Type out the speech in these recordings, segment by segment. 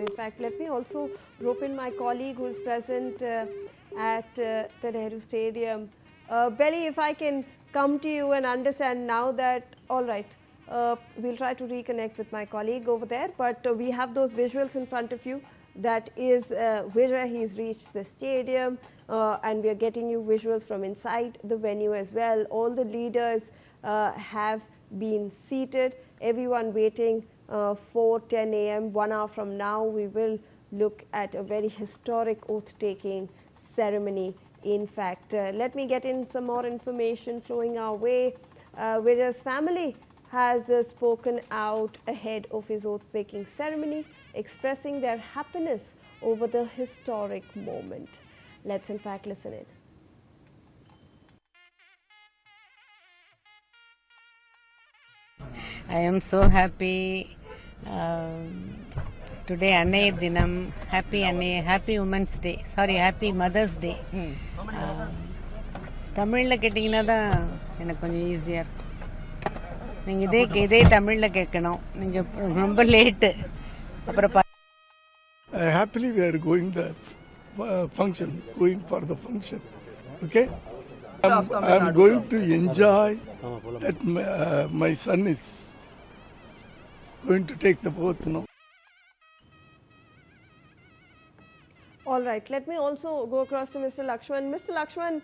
In fact, let me also rope in my colleague who is present at the Nehru Stadium. Belly, if I can come to you and understand now that, all right, we'll try to reconnect with my colleague over there, but we have those visuals in front of you. That is Vijay, he's reached the stadium and we are getting you visuals from inside the venue as well. All the leaders have been seated, everyone waiting for 10 a.m. 1 hour from now. We will look at a very historic oath-taking ceremony. In fact, let me get in some more information flowing our way. Vijay's family has spoken out ahead of his oath-taking ceremony, expressing their happiness over the historic moment. Let's in fact listen in. I am so happy. Today Annai Dinam, happy Annai, happy Women's Day. Sorry, happy Mother's Day. தமிழில் கேட்டிங்கன்னா தான் எனக்கு கொஞ்சம் ஈஸியாக இருக்கும். நீங்கள் இதே தமிழில் கேட்கணும். நீங்கள் ரொம்ப லேட்டு. அப்புறம் happily we are going the function, going for the function. Okay? I'm going to enjoy that my son is going to take the oath now. All right, let me also go across to Mr. Lakshman. Mr. Lakshman,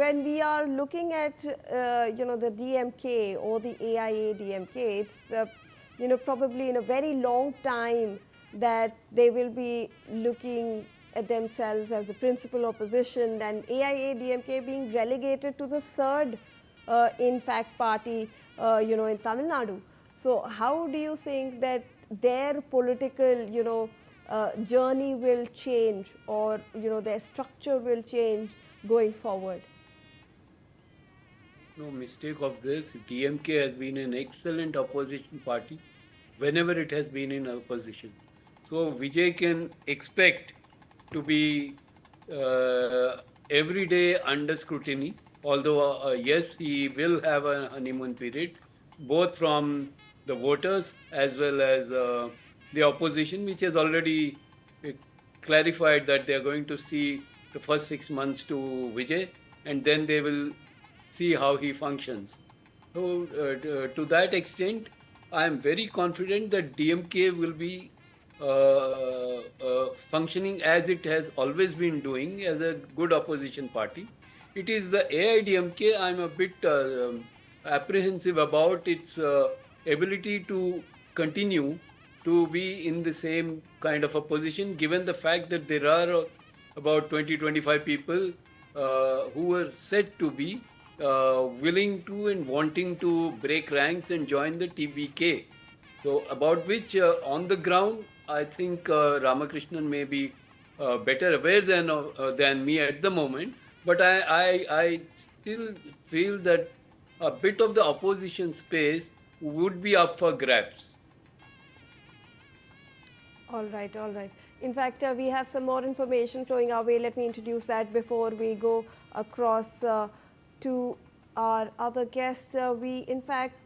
when we are looking at the DMK or the AIA DMK, it's probably in a very long time that they will be looking at themselves as the principal opposition, and AIA DMK being relegated to the third in fact party in Tamil Nadu. So how do you think that their political journey will change, or their structure will change going forward? No mistake of this. DMK has been an excellent opposition party whenever it has been in opposition. So Vijay can expect to be every day under scrutiny, although yes, he will have a honeymoon period, both from the voters as well as the opposition, which has already clarified that they are going to see the first 6 months to Vijay, and then they will see how he functions. So to that extent, I am very confident that DMK will be functioning as it has always been doing as a good opposition party. It is the AIDMK I am a bit apprehensive about its ability to continue to be in the same kind of a position, given the fact that there are about 20-25 people who are said to be willing to and wanting to break ranks and join the TVK. So about which on the ground, I think Ramakrishnan may be better aware than me at the moment, but I still feel that a bit of the opposition space would be up for grabs. All right, all right. In fact, we have some more information flowing our way. Let me introduce that before we go across to our other guests. In fact,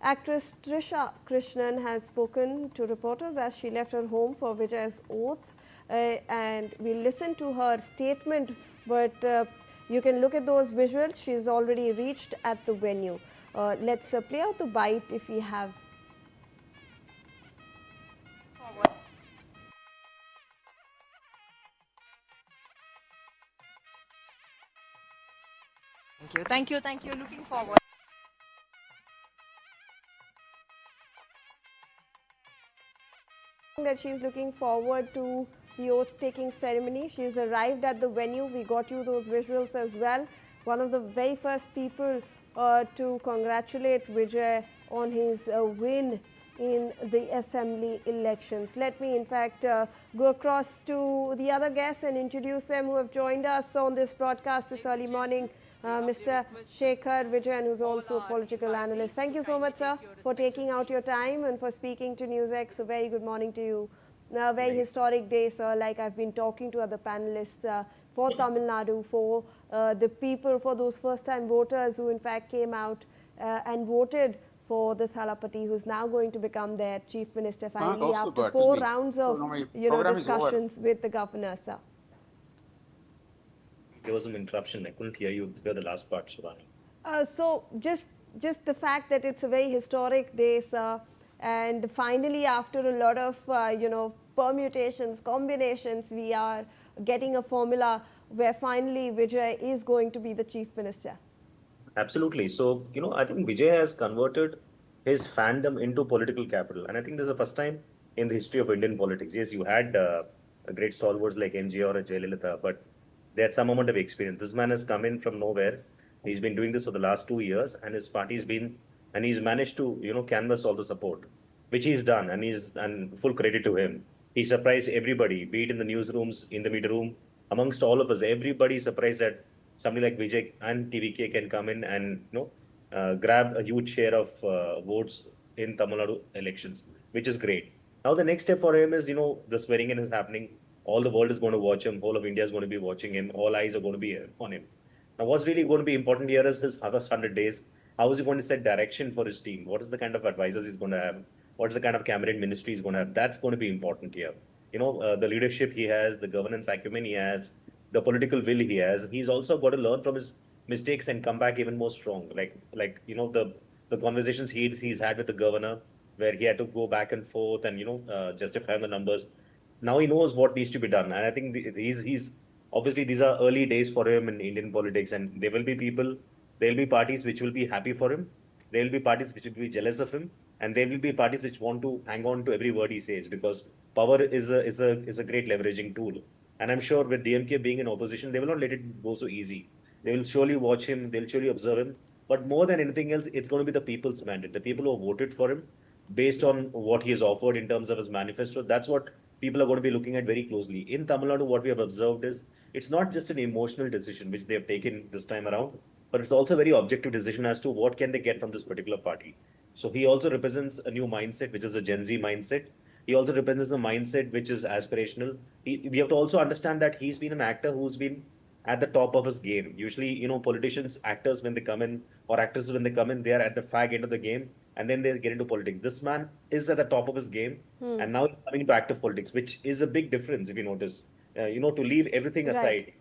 actress Trisha Krishnan has spoken to reporters as she left her home for Vijay's oath, and we'll listen to her statement, but you can look at those visuals. She's already reached at the venue. Let's play out the bite if we have. Thank you. Looking forward. That she's looking forward to the oath-taking ceremony. She's arrived at the venue. We got you those visuals as well. One of the very first people to congratulate Vijay on his win in the assembly elections. Let me in fact go across to the other guests and introduce them who have joined us on this broadcast this early morning. Mr. Shekhar Vijayan, who's also a political analyst. Thank you so much, sir, for taking out your time and for speaking to NewsX. A very good morning to you. A very historic day, sir, like I've been talking to other panelists for Tamil Nadu, for the people, for those first-time voters who in fact came out and voted for the Thalapathy, who's now going to become their chief minister finally also after got 4 to be. rounds So of now my program is over. discussions with the governor, sir. There was an interruption. I couldn't hear you hear the last part, Shivani. So just the fact that it's a very historic day, sir, and finally after a lot of permutations, combinations, we are getting a formula where finally Vijay is going to be the chief minister. Absolutely. So, I think Vijay has converted his fandom into political capital. And I think this is the first time in the history of Indian politics. Yes, you had great stalwarts like MGR or Jayalalitha, but they had some amount of experience. This man has come in from nowhere. He's been doing this for the last 2 years, and his party's been, and he's managed to, canvas all the support, which he's done, and full credit to him. He surprised everybody, be it in the newsrooms, in the media room, amongst all of us. Everybody is surprised that somebody like Vijay and TVK can come in and grab a huge share of votes in Tamil Nadu elections, which is great. Now the next step for him is the swearing in is happening. All the world is going to watch him. Whole of India is going to be watching him. All eyes are going to be on him. Now what's really going to be important here is his first 100 days. How is he going to set direction for his team? What is the kind of advisors he's going to have? What is the kind of cabinet ministry he's going to have? That's going to be important here. The leadership he has, the governance acumen he has, the political will he has. He's also got to learn from his mistakes and come back even more strong. The conversations he's had with the governor, where he had to go back and forth and justify the numbers. Now he knows what needs to be done, and I think he's obviously these are early days for him in Indian politics, and there will be people, there will be parties which will be happy for him, there will be parties which will be jealous of him, and there will be parties which want to hang on to every word he says because power is a great leveraging tool. And I'm sure with DMK being in opposition, they will not let it go so easy. They will surely watch him, they'll surely observe him. But more than anything else, it's going to be the people's mandate, the people who have voted for him based on what he has offered in terms of his manifesto. That's what people are going to be looking at very closely. In Tamil Nadu, what we have observed is it's not just an emotional decision which they have taken this time around, but it's also a very objective decision as to what can they get from this particular party. So he also represents a new mindset, which is a Gen Z mindset. He also represents a mindset which is aspirational. We have to also understand that he's been an actor who's been at the top of his game. Usually, politicians, actors, when they come in, or actors, when they come in, they are at the fag end of the game, and then they get into politics. This man is at the top of his game, and now he's coming into active politics, which is a big difference if you notice. To leave everything aside, Right.